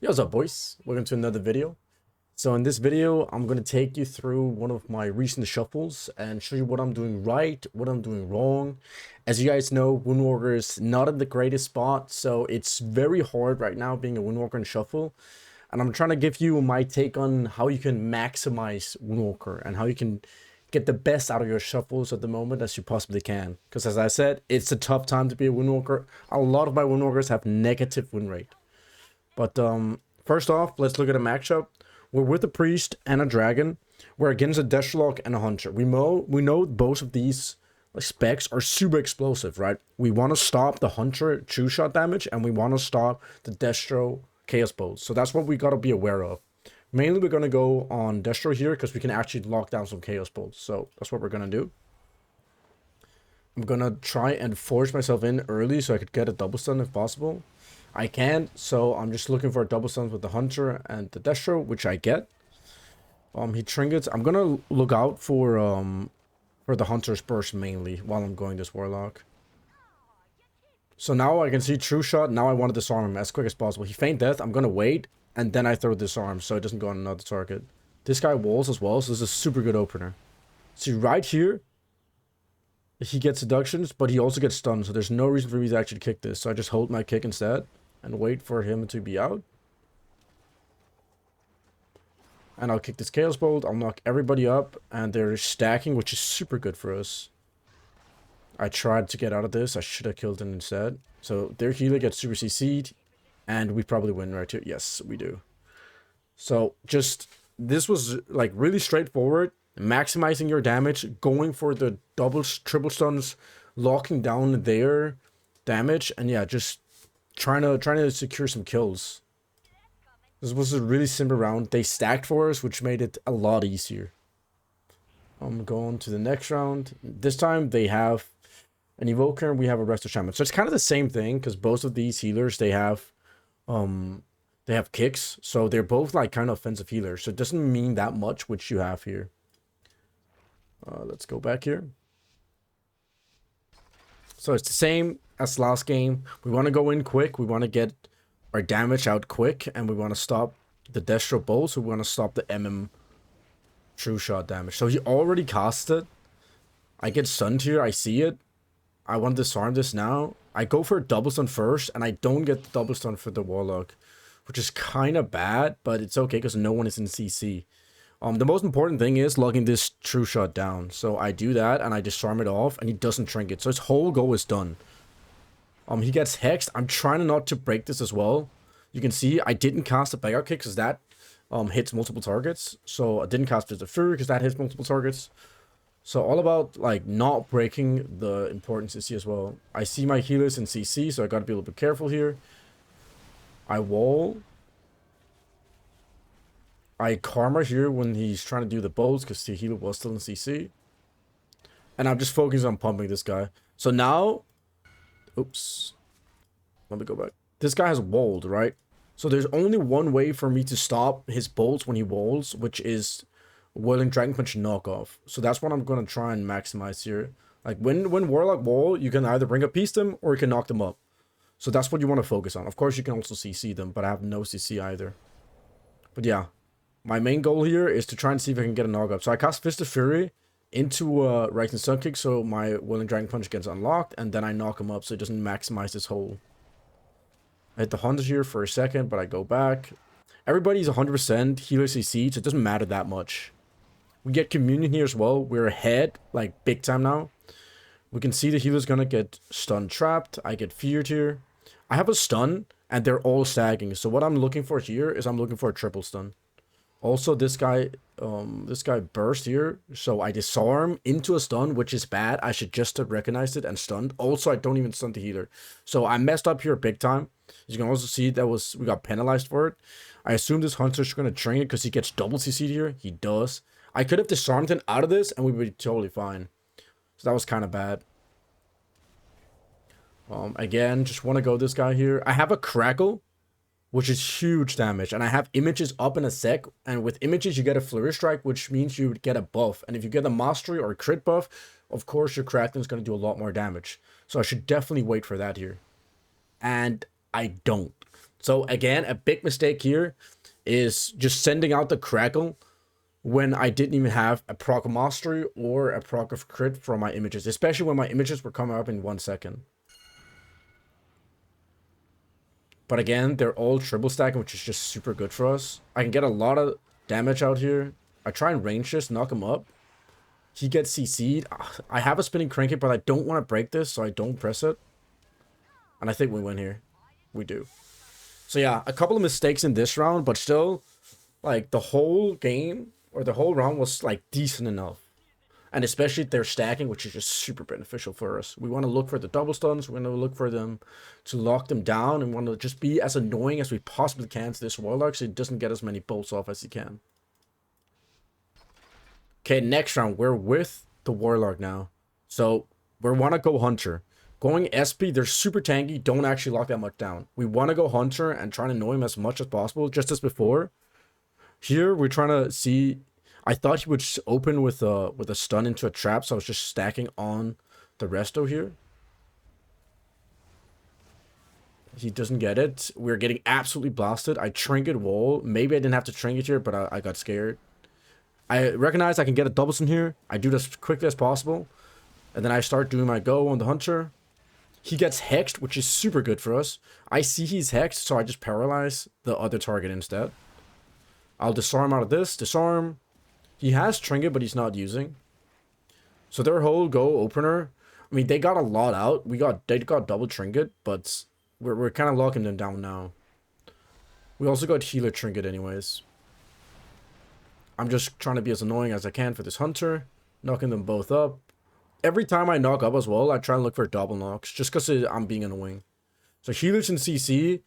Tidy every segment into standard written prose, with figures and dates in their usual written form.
Yo, what's up, boys? Welcome to another video. So in this video, I'm going to take you through one of my recent shuffles and show you what I'm doing right, what I'm doing wrong. As you guys know, WindWalker is not in the greatest spot, so it's very hard right now being a WindWalker in shuffle. And I'm trying to give you my take on how you can maximize WindWalker and how you can get the best out of your shuffles at the moment as you possibly can. Because as I said, it's a tough time to be a WindWalker. A lot of my WindWalkers have negative win rate. But first off, let's look at a matchup. We're with a priest and a dragon. We're against a Deathlock and a hunter. We know both of these specs are super explosive, right? We want to stop the hunter true shot damage, and we want to stop the Destro chaos bolts. So that's what we got to be aware of. Mainly, we're going to go on Destro here because we can actually lock down some chaos bolts. So that's what we're going to do. I'm going to try and force myself in early so I could get a double stun if possible. I can't, so I'm just looking for a double stun with the hunter and the Destro, which I get. He trinkets. I'm gonna look out for the hunter's burst mainly while I'm going this warlock. So now I can see true shot. Now I want to disarm him as quick as possible. He feint death. I'm gonna wait and then I throw disarm so it doesn't go on another target. This guy walls as well, so this is a super good opener. See right here, he gets seductions, but he also gets stunned, so there's no reason for me to actually kick this. So I just hold my kick instead and wait for him to be out. And I'll kick this Chaos Bolt. I'll knock everybody up. And they're stacking, which is super good for us. I tried to get out of this. I should have killed him instead. So their healer gets super CC'd. And we probably win right here. Yes, we do. So just, this was like really straightforward. Maximizing your damage. Going for the doubles, triple stuns. Locking down their damage. And yeah, just trying to secure some kills. This was a really simple round. They stacked for us, which made it a lot easier. I'm going to the next round. This time they have an evoker and we have a resto shaman. So it's kind of the same thing because both of these healers they have kicks. So they're both like kind of offensive healers. So it doesn't mean that much which you have here. Let's go back here. So it's the same as last game. We want to go in quick. We want to get our damage out quick. And we want to stop the Destro Bolt. So we want to stop the MM true shot damage. So he already cast it. I get stunned here. I see it. I want to disarm this now. I go for a double stun first. And I don't get the double stun for the Warlock. Which is kind of bad. But it's okay because no one is in CC. The most important thing is logging this true shot down. So I do that and I disarm it off and he doesn't trinket. So his whole goal is done. He gets hexed. I'm trying not to break this as well. You can see I didn't cast a backup kick because that hits multiple targets. So I didn't cast the Fury because that hits multiple targets. So all about like not breaking the important CC as well. I see my healers in CC, so I gotta be a little bit careful here. I wall. I karma here when he's trying to do the bolts because the healer was still in CC. And I'm just focusing on pumping this guy. So now, oops. Let me go back. This guy has walled, right? So there's only one way for me to stop his bolts when he walls, which is Whirling Dragon Punch knockoff. So that's what I'm going to try and maximize here. Like when Warlock wall, you can either bring a piece them or you can knock them up. So that's what you want to focus on. Of course, you can also CC them, but I have no CC either. But yeah. My main goal here is to try and see if I can get a knock-up. So I cast Fist of Fury into Rising Sun Kick so my Whirling Dragon Punch gets unlocked. And then I knock him up so it doesn't maximize this hole. I hit the Hunter here for a second, but I go back. Everybody's 100% healer CC, so it doesn't matter that much. We get Communion here as well. We're ahead, like big time now. We can see the healer's gonna get stun trapped. I get feared here. I have a stun, and they're all stacking. So what I'm looking for here is I'm looking for a triple stun. Also, this guy burst here, so I disarm into a stun, which is bad. I should just have recognized it and stunned. Also, I don't even stun the healer. So I messed up here big time. You can also see we got penalized for it. I assume this hunter's going to train it because he gets double CC'd here. He does. I could have disarmed him out of this and we would be totally fine. So that was kind of bad. Again, just want to go this guy here. I have a crackle, which is huge damage. And I have images up in a sec. And with images, you get a flurry strike, which means you get a buff. And if you get a mastery or a crit buff, of course, your Kraken is going to do a lot more damage. So I should definitely wait for that here. And I don't. So again, a big mistake here is just sending out the crackle when I didn't even have a proc of mastery or a proc of crit from my images, especially when my images were coming up in 1 second. But again, they're all triple stacking, which is just super good for us. I can get a lot of damage out here. I try and range this, knock him up. He gets CC'd. I have a spinning crank, but I don't want to break this, so I don't press it. And I think we win here. We do. So yeah, a couple of mistakes in this round, but still, like, the whole game, or the whole round was, like, decent enough. And especially their stacking, which is just super beneficial for us. We want to look for the double stuns. We want to look for them to lock them down. And want to just be as annoying as we possibly can to this Warlock so he doesn't get as many bolts off as he can. Okay, next round, we're with the Warlock now. So, we want to go Hunter. Going SP, they're super tanky, don't actually lock that much down. We want to go Hunter and try to annoy him as much as possible, just as before. Here, we're trying to see... I thought he would open with a stun into a trap, so I was just stacking on the resto here. He doesn't get it. We're getting absolutely blasted. I trinket wall. Maybe I didn't have to trinket here, but I got scared. I recognize I can get a double stun here. I do this as quickly as possible. And then I start doing my go on the Hunter. He gets hexed, which is super good for us. I see he's hexed, so I just paralyze the other target instead. I'll disarm out of this. Disarm. He has trinket, but he's not using. So their whole go opener, I mean, they got a lot out. They got double trinket, but we're kind of locking them down now. We also got healer trinket anyways. I'm just trying to be as annoying as I can for this Hunter, knocking them both up. Every time I knock up as well, I try and look for double knocks, just because I'm being annoying. So healers in CC.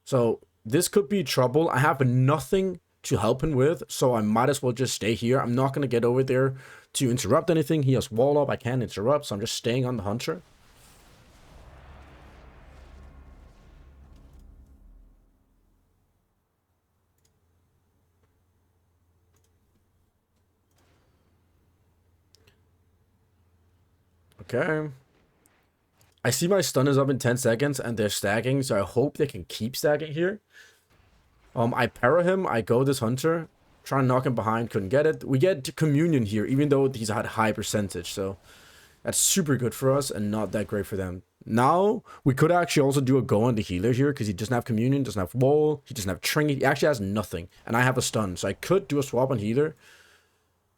So this could be trouble. I have nothing to help him with, so I might as well just stay here. I'm not going to get over there to interrupt anything. He has wall up. I can't interrupt, so I'm just staying on the Hunter. Okay. I see my stun is up in 10 seconds, and they're stacking, so I hope they can keep stacking here. I para him, I go this Hunter, try and knock him behind, couldn't get it. We get communion here, even though he's had high percentage, so that's super good for us and not that great for them. Now, we could actually also do a go on the healer here, because he doesn't have communion, doesn't have wall, he doesn't have trinket, he actually has nothing, and I have a stun, so I could do a swap on healer,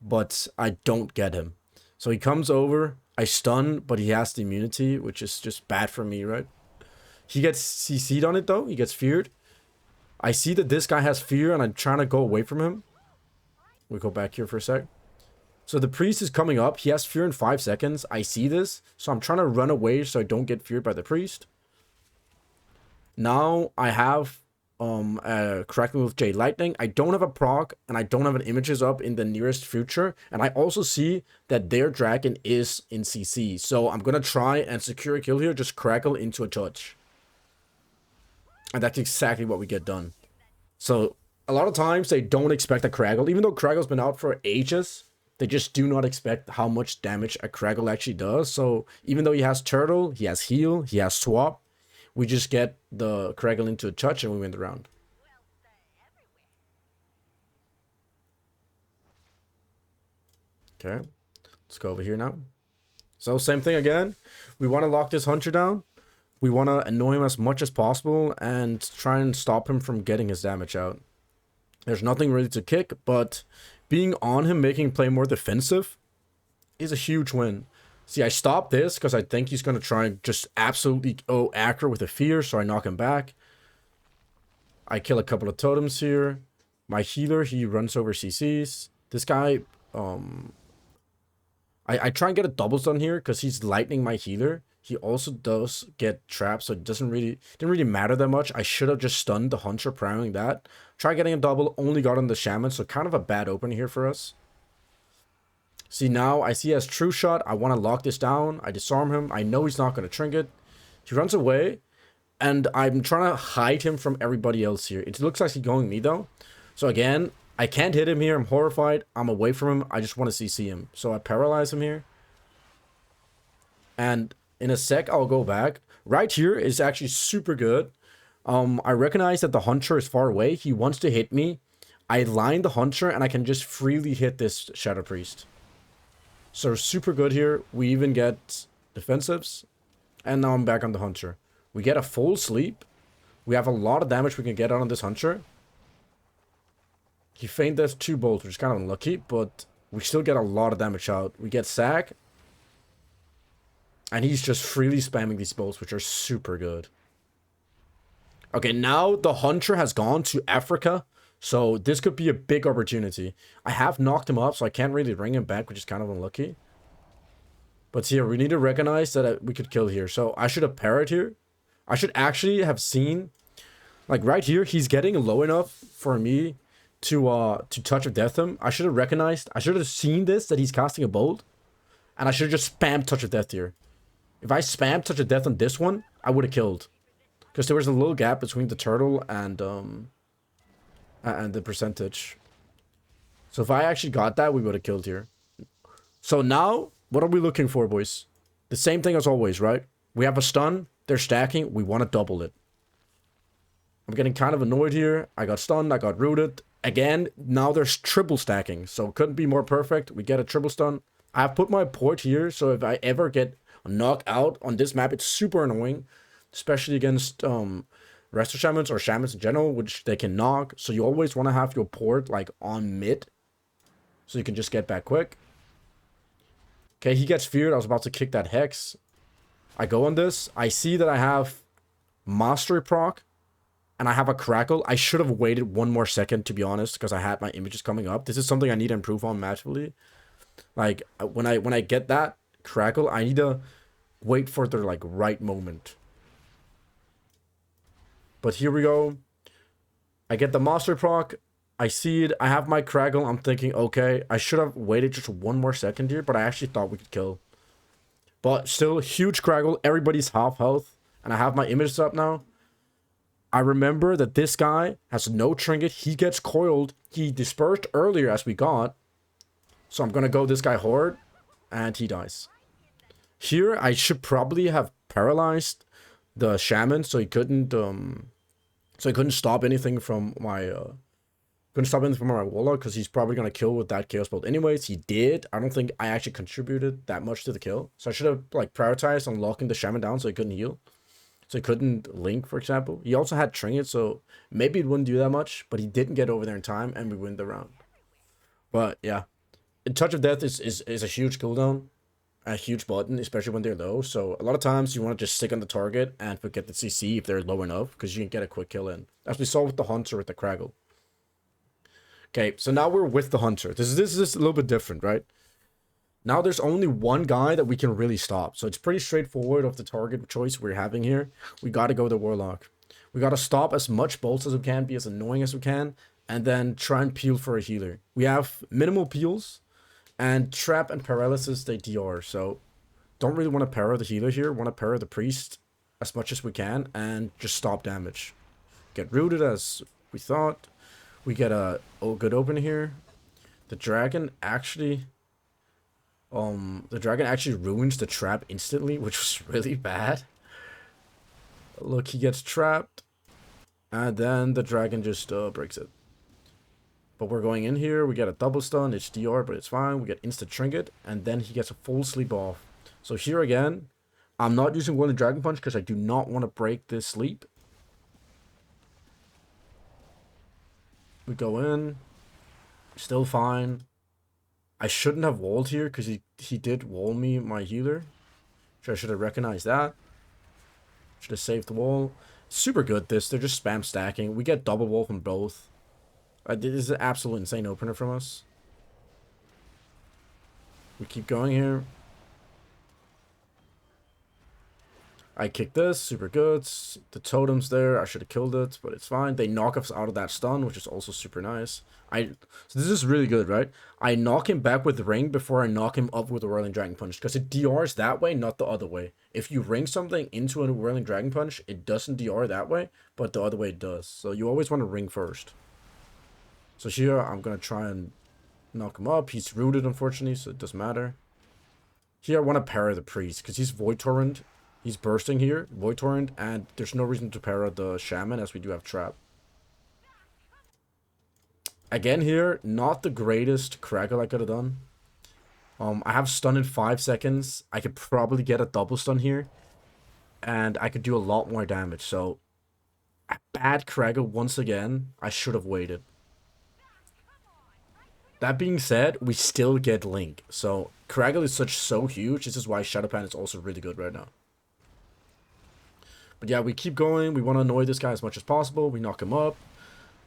but I don't get him. So he comes over, I stun, but he has the immunity, which is just bad for me, right? He gets CC'd on it though, he gets feared. I see that this guy has fear, and I'm trying to go away from him. We go back here for a sec. So the priest is coming up. He has fear in 5 seconds. I see this, so I'm trying to run away so I don't get feared by the priest. Now I have a Crackling with Jade Lightning. I don't have a proc, and I don't have an images up in the nearest future. And I also see that their dragon is in CC. So I'm going to try and secure a kill here. Just crackle into a touch. And that's exactly what we get done. So, a lot of times they don't expect a Craggle. Even though Craggle's been out for ages, they just do not expect how much damage a Craggle actually does. So, even though he has Turtle, he has Heal, he has Swap, we just get the Craggle into a touch and we win the round. Okay, let's go over here now. So, same thing again. We want to lock this Hunter down. We want to annoy him as much as possible and try and stop him from getting his damage out. There's nothing really to kick, but being on him, making him play more defensive is a huge win. See, I stopped this because I think he's going to try and just absolutely go aggro with a fear, so I knock him back. I kill a couple of totems here. My healer, he runs over CCs. This guy, I try and get a double stun here because he's lightning my healer. He also does get trapped, so it didn't really matter that much. I should have just stunned the Hunter priming that. Try getting a double, only got on the Shaman, so kind of a bad opener here for us. See, now I see he has True Shot. I want to lock this down. I disarm him. I know he's not going to trinket. He runs away, and I'm trying to hide him from everybody else here. It looks like he's going me, though. So again, I can't hit him here. I'm horrified. I'm away from him. I just want to CC him. So I paralyze him here. And in a sec, I'll go back. Right here is actually super good. I recognize that the Hunter is far away. He wants to hit me. I line the Hunter, and I can just freely hit this Shadow Priest. So super good here. We even get defensives. And now I'm back on the Hunter. We get a full sleep. We have a lot of damage we can get out on this Hunter. He feigned us 2 bolts, which is kind of unlucky, but we still get a lot of damage out. We get Sag. And he's just freely spamming these bolts, which are super good. Okay, now the Hunter has gone to Africa. So this could be a big opportunity. I have knocked him up, so I can't really bring him back, which is kind of unlucky. But here, we need to recognize that we could kill here. So I should have parried here. I should actually have seen, like right here, he's getting low enough for me to touch of death him. I should have recognized, I should have seen this, that he's casting a bolt. And I should have just spammed touch of death here. If I spammed touch of death on this one, I would have killed. Because there was a little gap between the turtle and the percentage. So if I actually got that, we would have killed here. So now, what are we looking for, boys? The same thing as always, right? We have a stun. They're stacking. We want to double it. I'm getting kind of annoyed here. I got stunned. I got rooted. Again, now there's triple stacking. So couldn't be more perfect. We get a triple stun. I've put my port here. So if I ever get knocked out on this map, it's super annoying. Especially against Resto Shamans or Shamans in general, which they can knock. So you always want to have your port like on mid. So you can just get back quick. Okay, he gets feared. I was about to kick that Hex. I go on this. I see that I have Mastery proc. And I have a Crackle. I should have waited 1 more second, to be honest. Because I had my images coming up. This is something I need to improve on massively. Like, when I get that Crackle, I need to wait for the, like, right moment. But here we go. I get the Master proc. I see it. I have my Crackle. I'm thinking, okay, I should have waited just 1 more second here. But I actually thought we could kill. But still, huge Crackle. Everybody's half health. And I have my images up now. I remember that this guy has no trinket. He gets coiled. He dispersed earlier as we got. So I'm going to go this guy hard. And he dies. Here, I should probably have paralyzed the shaman, so he couldn't stop anything from my warlock, because he's probably gonna kill with that chaos bolt anyways. He did. I don't think I actually contributed that much to the kill, so I should have like prioritized on locking the shaman down so he couldn't heal, so he couldn't link, for example. He also had trinket, so maybe it wouldn't do that much, but he didn't get over there in time, and we win the round. But yeah, touch of death is a huge cooldown. A huge button, especially when they're low. So a lot of times you want to just stick on the target and forget the CC if they're low enough, because you can get a quick kill in, as we saw with the Hunter with the Craggle. Okay, so now we're with the Hunter. This is a little bit different, right? Now there's only one guy that we can really stop, so it's pretty straightforward of the target choice we're having here. We got to go the Warlock. We got to stop as much bolts as we can, be as annoying as we can, and then try and peel for a healer. We have minimal peels. And trap and paralysis, they DR. So don't really want to para the healer here. Want to para the priest as much as we can. And just stop damage. Get rooted as we thought. We get a good open here. The dragon actually ruins the trap instantly, which was really bad. Look, he gets trapped. And then the dragon just breaks it. But we're going in here. We get a double stun. It's DR, but it's fine. We get instant trinket. And then he gets a full sleep off. So here again, I'm not using Whirling Dragon Punch because I do not want to break this sleep. We go in. Still fine. I shouldn't have walled here because he did wall me my healer. So I should have recognized that. Should have saved the wall. Super good this. They're just spam stacking. We get double wall from both. This is an absolute insane opener from us. We keep going here. I kick this, super good. The totem's there. I should have killed it, but it's fine. They knock us out of that stun, which is also super nice. So this is really good, right? I knock him back with the ring before I knock him up with a Whirling Dragon Punch, because it DRs that way, not the other way. If you ring something into a Whirling Dragon Punch, it doesn't DR that way, but the other way it does. So you always want to ring first. So here, I'm going to try and knock him up. He's rooted, unfortunately, so it doesn't matter. Here, I want to parry the priest, because he's Void Torrent. He's bursting here, Void Torrent, and there's no reason to para the Shaman as we do have Trap. Again here, not the greatest Crackle I could have done. I have stun in 5 seconds. I could probably get a double stun here. And I could do a lot more damage. So, a bad Crackle once again. I should have waited. That being said, we still get Link. So, Crackle is so huge. This is why Shadowpan is also really good right now. But yeah, we keep going. We want to annoy this guy as much as possible. We knock him up.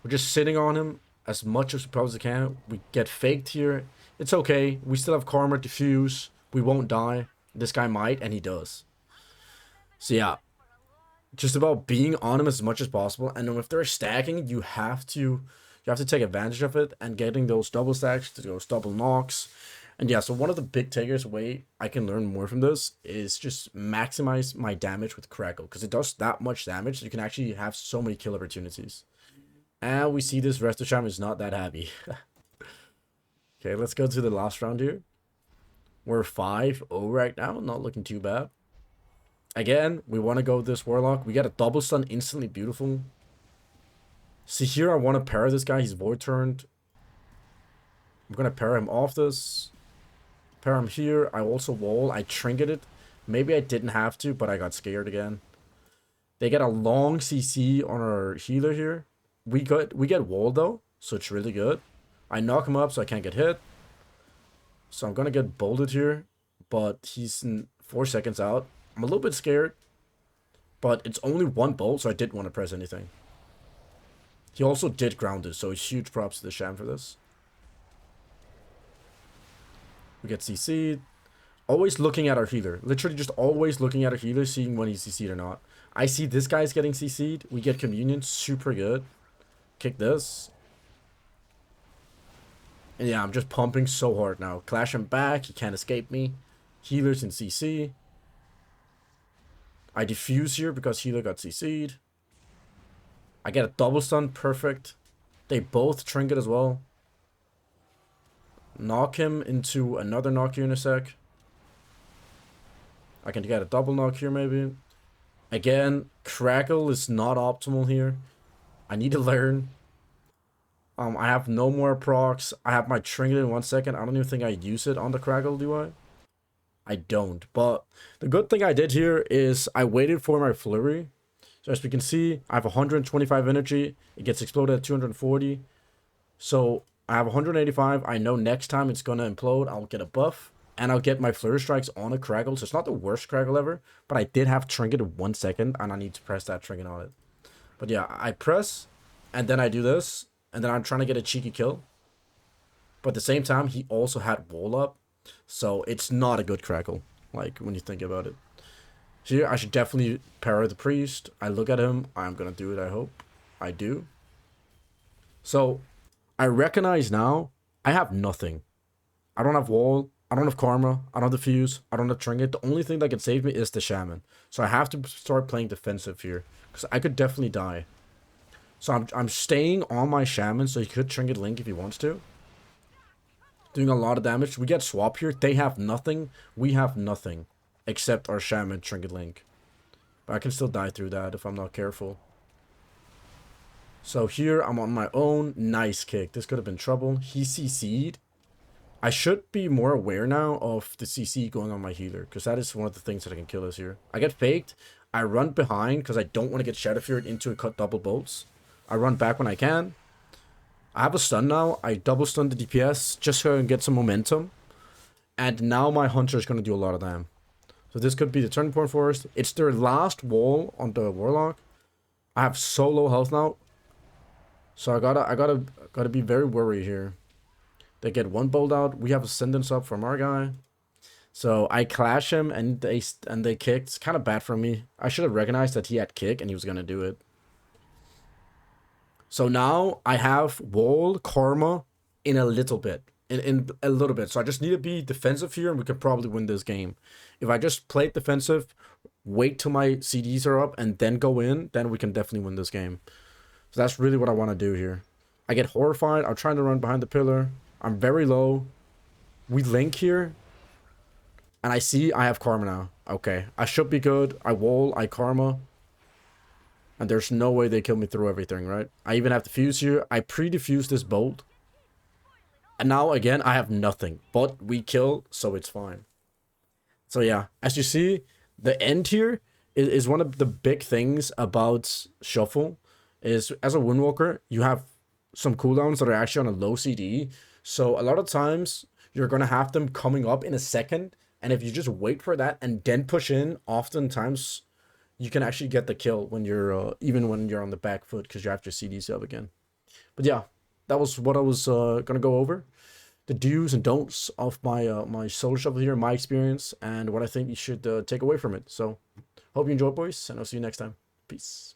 We're just sitting on him as much as we possibly can. We get faked here. It's okay. We still have Karma, Diffuse. We won't die. This guy might, and he does. So yeah, just about being on him as much as possible. And then if they're stacking, you have to take advantage of it and getting those double stacks, those double knocks. And yeah, so one of the big takers away I can learn more from this is just maximize my damage with Crackle, because it does that much damage. So you can actually have so many kill opportunities. And we see this Resto Shaman is not that happy. Okay, let's go to the last round here. We're 5-0 right now, not looking too bad. Again, we want to go with this Warlock. We get a double stun instantly, beautiful. See here, I want to pair this guy. He's Void Turned. I'm going to pair him off this. Pair him here. I also wall. I trinketed. Maybe I didn't have to, but I got scared again. They get a long CC on our healer here. We get wall though, so it's really good. I knock him up so I can't get hit. So I'm going to get bolted here, but he's in 4 seconds out. I'm a little bit scared, but it's only one bolt, so I didn't want to press anything. He also did ground it, so huge props to the Sham for this. We get CC'd. Always looking at our healer. Literally just always looking at our healer, seeing when he's CC'd or not. I see this guy's getting CC'd. We get Communion, super good. Kick this. And yeah, I'm just pumping so hard now. Clash him back. He can't escape me. Healer's in CC. I defuse here because healer got CC'd. I get a double stun. Perfect. They both trinket as well. Knock him into another knock here in a sec. I can get a double knock here maybe. Again, Crackle is not optimal here. I need to learn. I have no more procs. I have my trinket in 1 second. I don't even think I use it on the Crackle, do I? I don't. But the good thing I did here is I waited for my flurry. So as we can see, I have 125 energy. It gets exploded at 240. So I have 185. I know next time it's going to implode. I'll get a buff. And I'll get my flurry strikes on a Crackle. So it's not the worst Crackle ever. But I did have trinket in 1 second. And I need to press that trinket on it. But yeah, I press. And then I do this. And then I'm trying to get a cheeky kill. But at the same time, he also had wall up. So it's not a good Crackle. Like, when you think about it. Here, I should definitely para the priest. I look at him. I'm going to do it, I hope. I do. So, I recognize now, I have nothing. I don't have wall. I don't have karma. I don't have diffuse. I don't have trinket. The only thing that can save me is the shaman. So, I have to start playing defensive here. Because I could definitely die. So, I'm staying on my shaman. So, he could trinket Link if he wants to. Doing a lot of damage. We get swap here. They have nothing. We have nothing. Except our Shaman Trinket Link. But I can still die through that if I'm not careful. So here I'm on my own. Nice kick. This could have been trouble. He CC'd. I should be more aware now of the CC going on my healer. Because that is one of the things that I can kill us here. I get faked. I run behind because I don't want to get Shadow Feared into a cut double bolts. I run back when I can. I have a stun now. I double stun the DPS just so I can get some momentum. And now my Hunter is going to do a lot of damage. So this could be the turning point for us. It's their last wall on the Warlock. I have so low health now. So I gotta be very worried here. They get one bolt out. We have Ascendance up from our guy. So I clash him and they kick. It's kind of bad for me. I should have recognized that he had kick and he was gonna do it. So now I have wall karma in a little bit. In a little bit. So I just need to be defensive here and we could probably win this game. If I just play defensive, wait till my CDs are up and then go in, then we can definitely win this game. So that's really what I want to do here. I get horrified. I'm trying to run behind the pillar. I'm very low. We link here. And I see I have karma now. Okay, I should be good. I wall, I karma. And there's no way they kill me through everything, right? I even have to fuse here. I pre-defuse this bolt. And now, again, I have nothing. But we kill, so it's fine. So yeah, as you see, the end here is one of the big things about Shuffle. Is as a Windwalker, you have some cooldowns that are actually on a low CD. So a lot of times, you're going to have them coming up in a second. And if you just wait for that and then push in, oftentimes you can actually get the kill when you're even when you're on the back foot because you have your CDs up again. But yeah, that was what I was gonna go over, the do's and don'ts of my my solo shuffle here, my experience, and what I think you should take away from it. So hope you enjoyed, boys, and I'll see you next time. Peace.